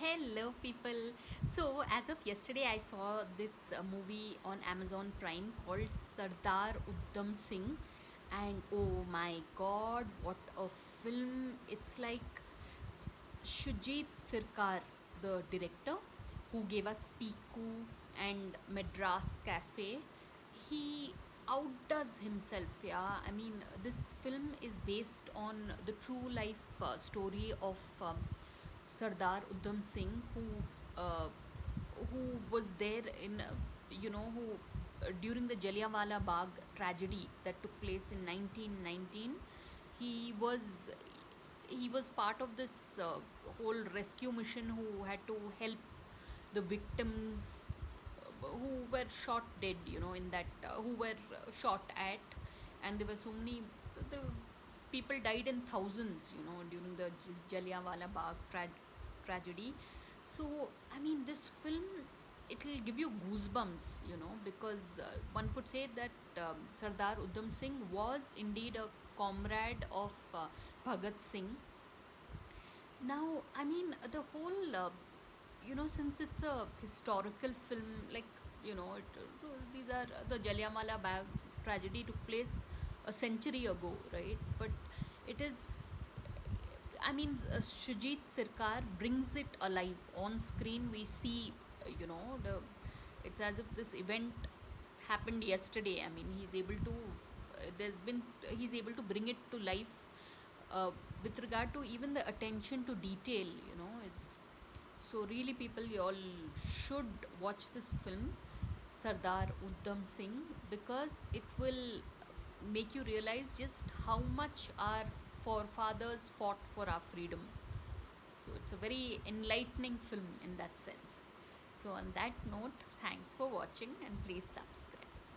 Hello, people. So, as of yesterday, I saw this movie on Amazon Prime called Sardar Uddam Singh, and oh my god, what a film! It's like Shujit Sirkar, the director, who gave us Piku and Madras Cafe, he outdoes himself. Yeah, I mean, this film is based on the true life story of Sardar Udham Singh, uh, who was there in, who during the Jallianwala Bagh tragedy that took place in 1919. He was he was part of this whole rescue mission who had to help the victims who were shot dead, in that who were shot at, and there were so many the people died in thousands, during the Jallianwala Bagh tragedy. So I mean, this film, it will give you goosebumps, because one could say that Sardar Udham Singh was indeed a comrade of Bhagat Singh. Now, I mean, the whole, since it's a historical film, like, these are the Jallianwala Bagh tragedy took place a century ago, right? But it is, I mean, Shujit Sirkar brings it alive on screen. We see, it's as if this event happened yesterday. I mean, he's able to bring it to life with regard to even the attention to detail, is so really, people, you all should watch this film, Sardar Uddam Singh, because it will make you realize just how much our forefathers fought for our freedom. So it's a very enlightening film in that sense. So on that note, thanks for watching and please subscribe.